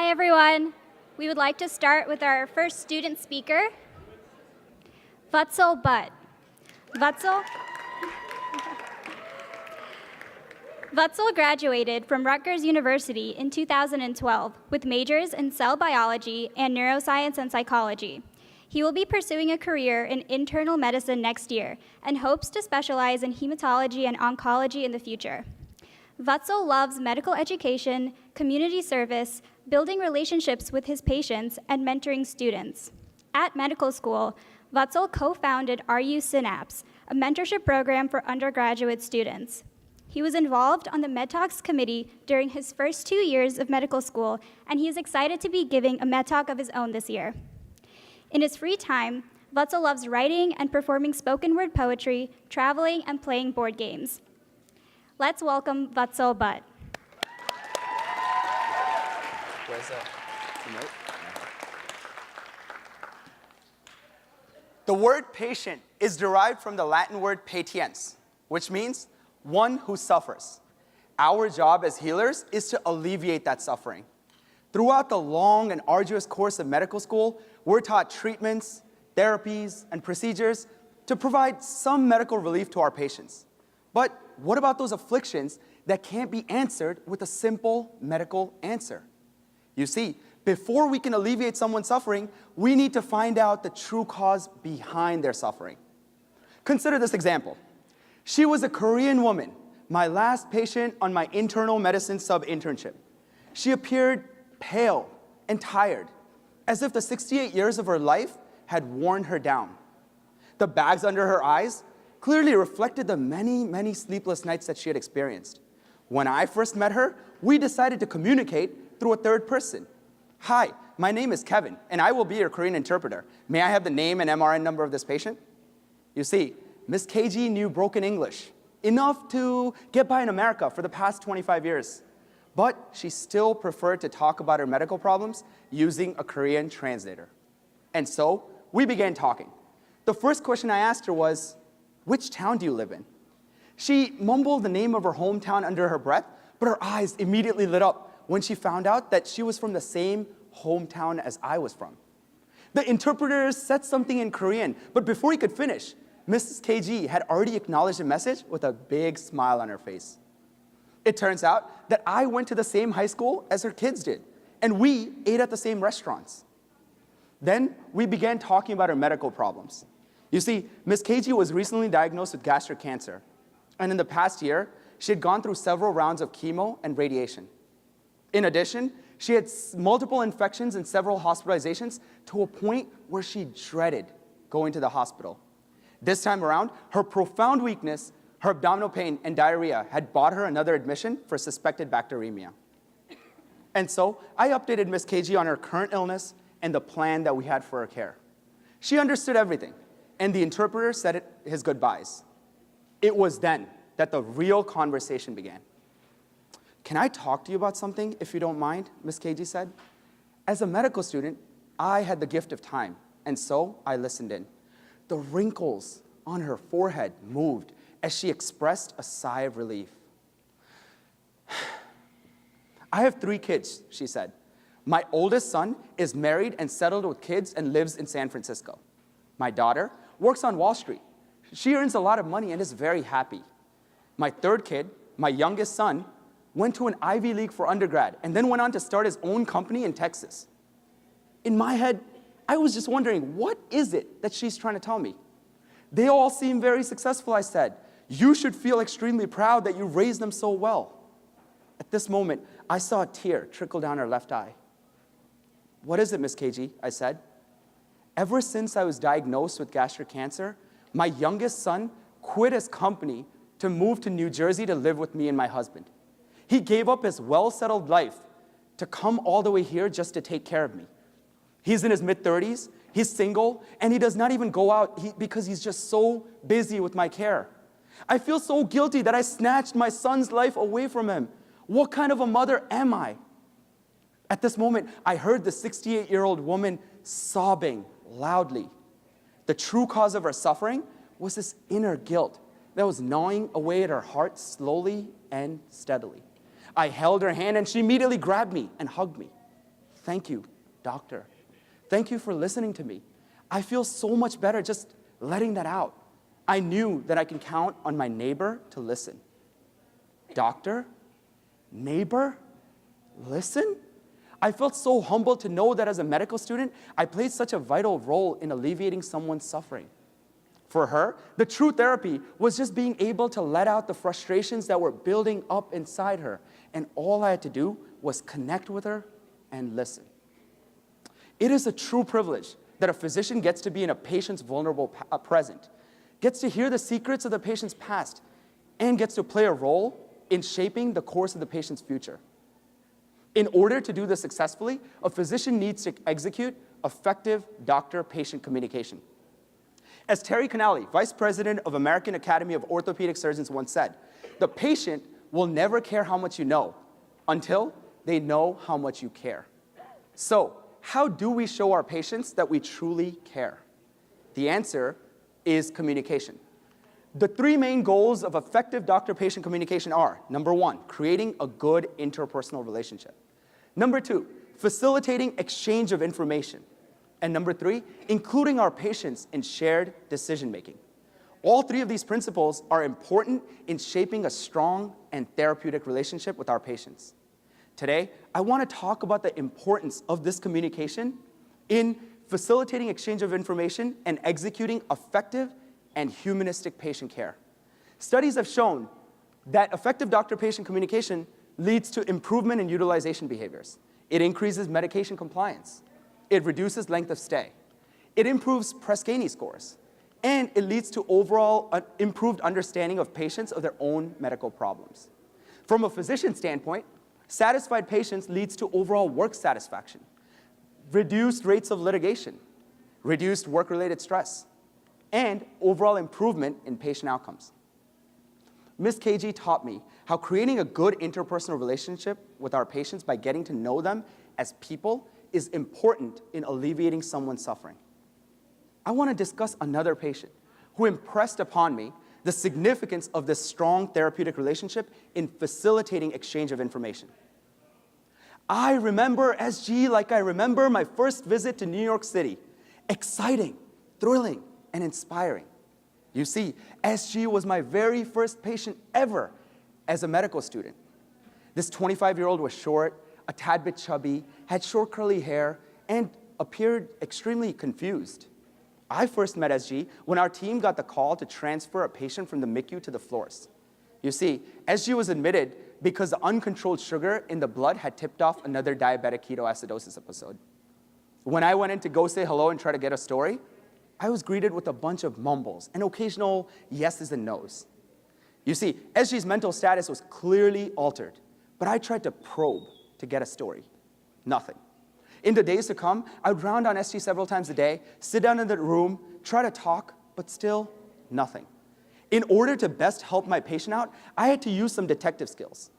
Hi, everyone. We would like to start with our first student speaker, Vatsal Bhatt. Vatsal graduated from Rutgers University in 2012 with majors in cell biology and neuroscience and psychology. He will be pursuing a career in internal medicine next year and hopes to specialize in hematology and oncology in the future. Vatsal loves medical education, community service, building relationships with his patients, and mentoring students. At medical school, Vatsal co-founded RU Synapse, a mentorship program for undergraduate students. He was involved on the MedTalks committee during his first 2 years of medical school, and he is excited to be giving a MedTalk of his own this year. In his free time, Vatsal loves writing and performing spoken word poetry, traveling, and playing board games. Let's welcome Vatsal Bhatt. Where's that? Remote? The word patient is derived from the Latin word patiens, which means one who suffers. Our job as healers is to alleviate that suffering. Throughout the long and arduous course of medical school, we're taught treatments, therapies, and procedures to provide some medical relief to our patients. But what about those afflictions that can't be answered with a simple medical answer? You see, before we can alleviate someone's suffering, we need to find out the true cause behind their suffering. Consider this example. She was a Korean woman, my last patient on my internal medicine sub-internship. She appeared pale and tired, as if the 68 years of her life had worn her down. The bags under her eyes clearly reflected the many, many sleepless nights that she had experienced. When I first met her, we decided to communicate through a third person. Hi, my name is Kevin, and I will be your Korean interpreter. May I have the name and MRN number of this patient? You see, Miss KG knew broken English, enough to get by in America for the past 25 years. But she still preferred to talk about her medical problems using a Korean translator. And so, we began talking. The first question I asked her was, which town do you live in? She mumbled the name of her hometown under her breath, but her eyes immediately lit up when she found out that she was from the same hometown as I was from. The interpreter said something in Korean, but before he could finish, Mrs. KG had already acknowledged the message with a big smile on her face. It turns out that I went to the same high school as her kids did, and we ate at the same restaurants. Then we began talking about her medical problems. You see, Ms. KG was recently diagnosed with gastric cancer, and in the past year, she had gone through several rounds of chemo and radiation. In addition, she had multiple infections and several hospitalizations to a point where she dreaded going to the hospital. This time around, her profound weakness, her abdominal pain, and diarrhea had bought her another admission for suspected bacteremia. And so, I updated Ms. KG on her current illness and the plan that we had for her care. She understood everything, and the interpreter said his goodbyes. It was then that the real conversation began. Can I talk to you about something, if you don't mind, Ms. KG said. As a medical student, I had the gift of time, and so I listened in. The wrinkles on her forehead moved as she expressed a sigh of relief. I have 3 kids, she said. My oldest son is married and settled with kids and lives in San Francisco. My daughter works on Wall Street. She earns a lot of money and is very happy. My 3rd kid, my youngest son, went to an Ivy League for undergrad and then went on to start his own company in Texas. In my head, I was just wondering, what is it that she's trying to tell me? They all seem very successful, I said. You should feel extremely proud that you raised them so well. At this moment, I saw a tear trickle down her left eye. What is it, Miss KG? I said. Ever since I was diagnosed with gastric cancer, my youngest son quit his company to move to New Jersey to live with me and my husband. He gave up his well-settled life to come all the way here just to take care of me. He's in his mid-30s, he's single, and he does not even go out because he's just so busy with my care. I feel so guilty that I snatched my son's life away from him. What kind of a mother am I? At this moment, I heard the 68-year-old woman sobbing loudly. The true cause of her suffering was this inner guilt that was gnawing away at her heart slowly and steadily. I held her hand, and she immediately grabbed me and hugged me. thank you, doctor. Thank you for listening to me. I feel so much better just letting that out. I knew that I can count on my neighbor to listen. Doctor, neighbor, listen? I felt so humbled to know that as a medical student, I played such a vital role in alleviating someone's suffering. For her, the true therapy was just being able to let out the frustrations that were building up inside her, and all I had to do was connect with her and listen. It is a true privilege that a physician gets to be in a patient's vulnerable present, gets to hear the secrets of the patient's past, and gets to play a role in shaping the course of the patient's future. In order to do this successfully, a physician needs to execute effective doctor-patient communication. As Terry Canali, Vice President of American Academy of Orthopedic Surgeons once said, the patient will never care how much you know until they know how much you care. So, how do we show our patients that we truly care? The answer is communication. The three main goals of effective doctor-patient communication are, number one, creating a good interpersonal relationship. Number two, facilitating exchange of information. And number three, including our patients in shared decision-making. All three of these principles are important in shaping a strong and therapeutic relationship with our patients. Today, I want to talk about the importance of this communication in facilitating exchange of information and executing effective and humanistic patient care. Studies have shown that effective doctor-patient communication leads to improvement in utilization behaviors. It increases medication compliance. It reduces length of stay. It improves Press Ganey scores. And it leads to overall improved understanding of patients of their own medical problems. From a physician standpoint, satisfied patients leads to overall work satisfaction, reduced rates of litigation, reduced work-related stress, and overall improvement in patient outcomes. Ms. KG taught me how creating a good interpersonal relationship with our patients by getting to know them as people is important in alleviating someone's suffering. I want to discuss another patient who impressed upon me the significance of this strong therapeutic relationship in facilitating exchange of information. I remember SG like I remember my first visit to New York City. Exciting, thrilling, and inspiring. You see, SG was my very first patient ever as a medical student. This 25-year-old was short, a tad bit chubby, had short curly hair, and appeared extremely confused. I first met SG when our team got the call to transfer a patient from the MICU to the floors. You see, SG was admitted because the uncontrolled sugar in the blood had tipped off another diabetic ketoacidosis episode. When I went in to go say hello and try to get a story, I was greeted with a bunch of mumbles and occasional yeses and nos. You see, SG's mental status was clearly altered, but I tried to probe to get a story. Nothing. In the days to come, I would round on SG several times a day, sit down in the room, try to talk, but still nothing. In order to best help my patient out, I had to use some detective skills.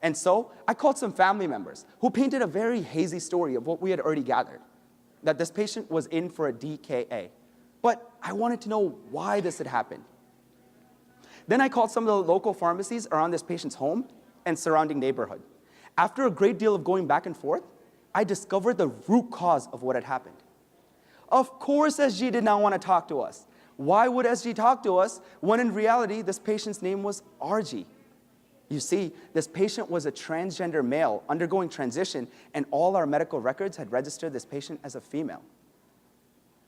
And so I called some family members who painted a very hazy story of what we had already gathered, that this patient was in for a DKA. But I wanted to know why this had happened. Then I called some of the local pharmacies around this patient's home and surrounding neighborhood. After a great deal of going back and forth, I discovered the root cause of what had happened. Of course, SG did not want to talk to us. Why would SG talk to us when in reality this patient's name was RG? You see, this patient was a transgender male undergoing transition, and all our medical records had registered this patient as a female.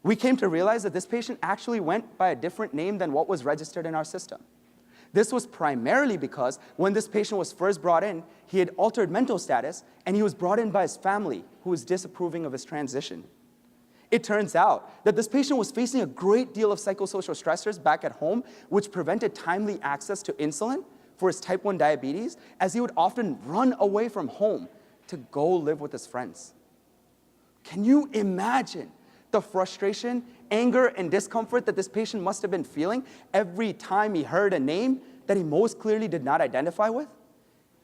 We came to realize that this patient actually went by a different name than what was registered in our system. This was primarily because when this patient was first brought in, he had altered mental status, and he was brought in by his family, who was disapproving of his transition. It turns out that this patient was facing a great deal of psychosocial stressors back at home, which prevented timely access to insulin for his type 1 diabetes, as he would often run away from home to go live with his friends. Can you imagine the frustration, anger, and discomfort that this patient must have been feeling every time he heard a name that he most clearly did not identify with?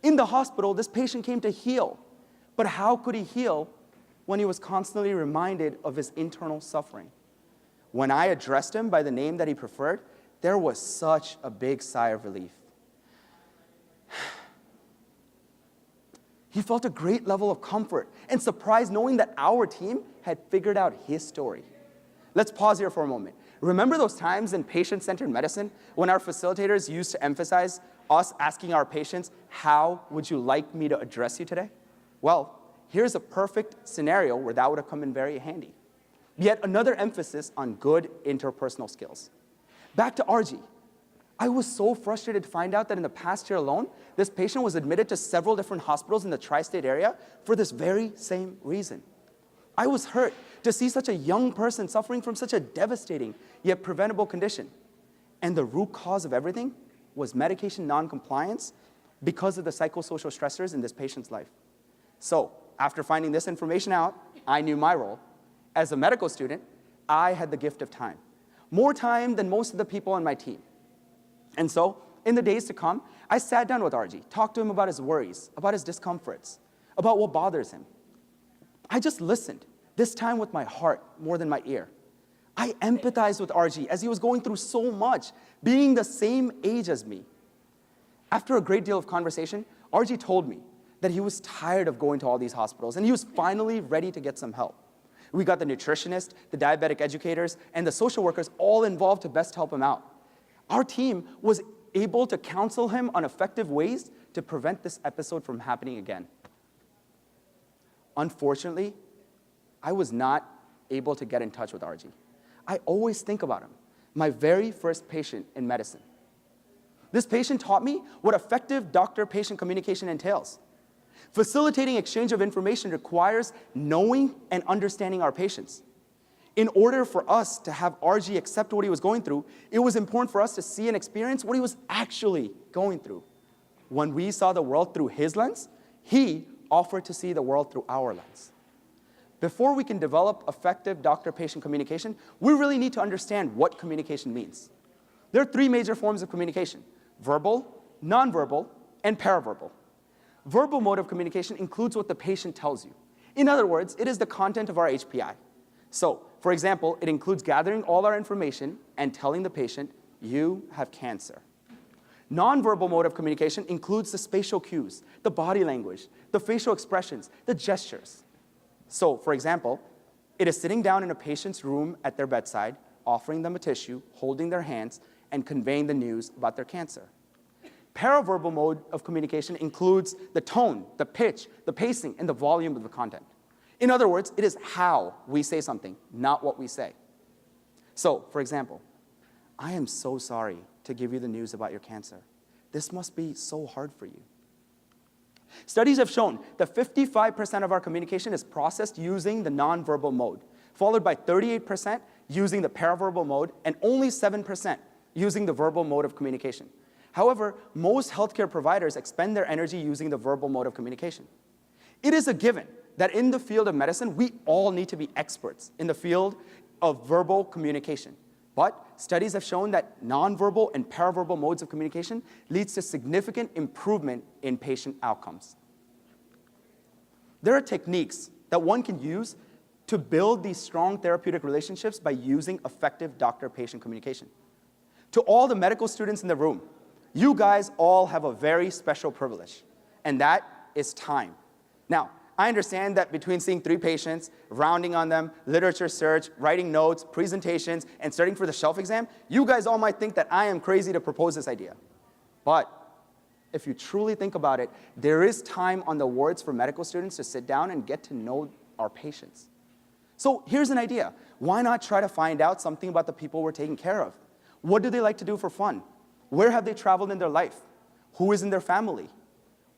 In the hospital, this patient came to heal. But how could he heal when he was constantly reminded of his internal suffering? When I addressed him by the name that he preferred, there was such a big sigh of relief. He felt a great level of comfort and surprise knowing that our team had figured out his story. Let's pause here for a moment. Remember those times in patient-centered medicine when our facilitators used to emphasize us asking our patients, how would you like me to address you today? Well, here's a perfect scenario where that would have come in very handy. Yet another emphasis on good interpersonal skills. Back to RG. I was so frustrated to find out that in the past year alone, this patient was admitted to several different hospitals in the tri-state area for this very same reason. I was hurt to see such a young person suffering from such a devastating yet preventable condition. And the root cause of everything was medication non-compliance because of the psychosocial stressors in this patient's life. So, after finding this information out, I knew my role. As a medical student, I had the gift of time. More time than most of the people on my team. And so, in the days to come, I sat down with RG, talked to him about his worries, about his discomforts, about what bothers him. I just listened, this time with my heart more than my ear. I empathized with RG as he was going through so much, being the same age as me. After a great deal of conversation, RG told me that he was tired of going to all these hospitals and he was finally ready to get some help. We got the nutritionist, the diabetic educators, and the social workers all involved to best help him out. Our team was able to counsel him on effective ways to prevent this episode from happening again. Unfortunately, I was not able to get in touch with RG. I always think about him, my very first patient in medicine. This patient taught me what effective doctor-patient communication entails. Facilitating exchange of information requires knowing and understanding our patients. In order for us to have RG accept what he was going through, it was important for us to see and experience what he was actually going through. When we saw the world through his lens, he offered to see the world through our lens. Before we can develop effective doctor-patient communication, we really need to understand what communication means. There are three major forms of communication: verbal, nonverbal, and paraverbal. Verbal mode of communication includes what the patient tells you. In other words, it is the content of our HPI. So, for example, it includes gathering all our information and telling the patient, you have cancer. Nonverbal mode of communication includes the spatial cues, the body language, the facial expressions, the gestures. So, for example, it is sitting down in a patient's room at their bedside, offering them a tissue, holding their hands, and conveying the news about their cancer. Paraverbal mode of communication includes the tone, the pitch, the pacing, and the volume of the content. In other words, it is how we say something, not what we say. So, for example, I am so sorry to give you the news about your cancer. This must be so hard for you. Studies have shown that 55% of our communication is processed using the nonverbal mode, followed by 38% using the paraverbal mode, and only 7% using the verbal mode of communication. However, most healthcare providers expend their energy using the verbal mode of communication. It is a given that in the field of medicine, we all need to be experts in the field of verbal communication. But studies have shown that nonverbal and paraverbal modes of communication leads to significant improvement in patient outcomes. There are techniques that one can use to build these strong therapeutic relationships by using effective doctor-patient communication. To all the medical students in the room, you guys all have a very special privilege, and that is time. Now, I understand that between seeing 3 patients, rounding on them, literature search, writing notes, presentations, and studying for the shelf exam, you guys all might think that I am crazy to propose this idea. But if you truly think about it, there is time on the wards for medical students to sit down and get to know our patients. So here's an idea. Why not try to find out something about the people we're taking care of? What do they like to do for fun? Where have they traveled in their life? Who is in their family?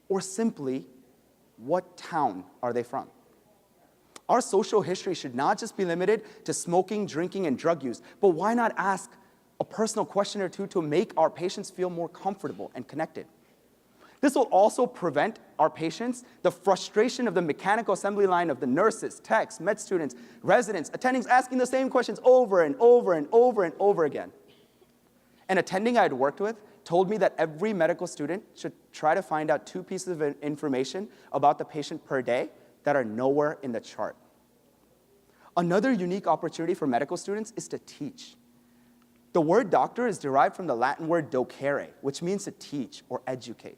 Or simply, what town are they from? Our social history should not just be limited to smoking, drinking, and drug use, but why not ask a personal question or two to make our patients feel more comfortable and connected? This will also prevent our patients the frustration of the mechanical assembly line of the nurses, techs, med students, residents, attendings asking the same questions over and over and over and over again. An attending I had worked with told me that every medical student should try to find out 2 pieces of information about the patient per day that are nowhere in the chart. Another unique opportunity for medical students is to teach. The word doctor is derived from the Latin word docere, which means to teach or educate.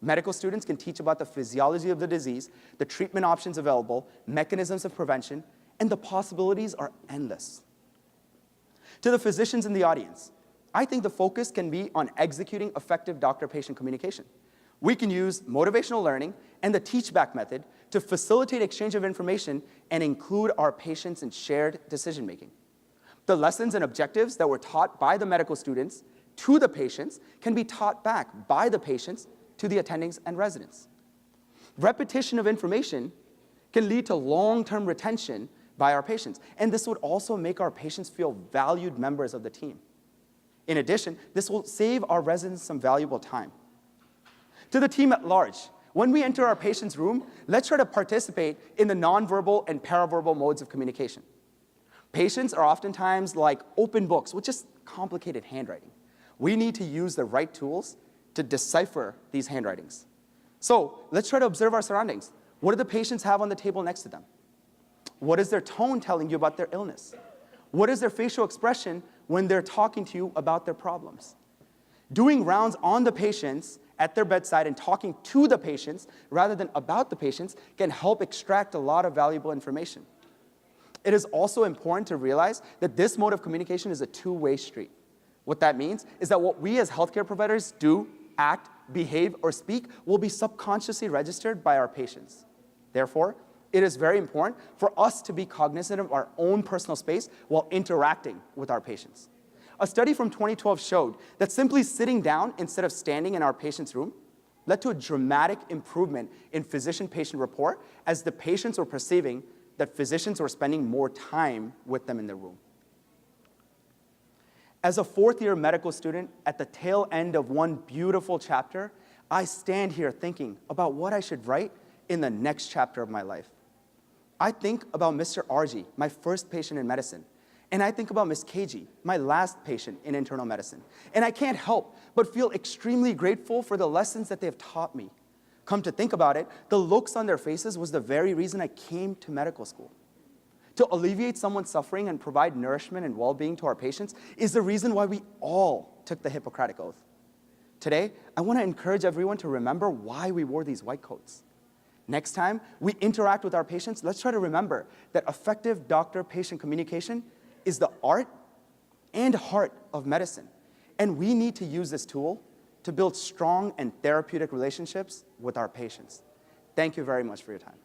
Medical students can teach about the physiology of the disease, the treatment options available, mechanisms of prevention, and the possibilities are endless. To the physicians in the audience, I think the focus can be on executing effective doctor-patient communication. We can use motivational learning and the teach-back method to facilitate exchange of information and include our patients in shared decision-making. The lessons and objectives that were taught by the medical students to the patients can be taught back by the patients to the attendings and residents. Repetition of information can lead to long-term retention by our patients, and this would also make our patients feel valued members of the team. In addition, this will save our residents some valuable time. To the team at large, when we enter our patient's room, let's try to participate in the nonverbal and paraverbal modes of communication. Patients are oftentimes like open books with just complicated handwriting. We need to use the right tools to decipher these handwritings. So let's try to observe our surroundings. What do the patients have on the table next to them? What is their tone telling you about their illness? What is their facial expression when they're talking to you about their problems? Doing rounds on the patients at their bedside and talking to the patients rather than about the patients can help extract a lot of valuable information. It is also important to realize that this mode of communication is a two-way street. What that means is that what we as healthcare providers do, act, behave, or speak will be subconsciously registered by our patients. Therefore, it is very important for us to be cognizant of our own personal space while interacting with our patients. A study from 2012 showed that simply sitting down instead of standing in our patient's room led to a dramatic improvement in physician-patient rapport as the patients were perceiving that physicians were spending more time with them in the room. As a fourth-year medical student at the tail end of one beautiful chapter, I stand here thinking about what I should write in the next chapter of my life. I think about Mr. RG, my first patient in medicine, and I think about Ms. KG, my last patient in internal medicine. And I can't help but feel extremely grateful for the lessons that they have taught me. Come to think about it, the looks on their faces was the very reason I came to medical school. To alleviate someone's suffering and provide nourishment and well-being to our patients is the reason why we all took the Hippocratic Oath. Today, I want to encourage everyone to remember why we wore these white coats. Next time we interact with our patients, let's try to remember that effective doctor-patient communication is the art and heart of medicine. And we need to use this tool to build strong and therapeutic relationships with our patients. Thank you very much for your time.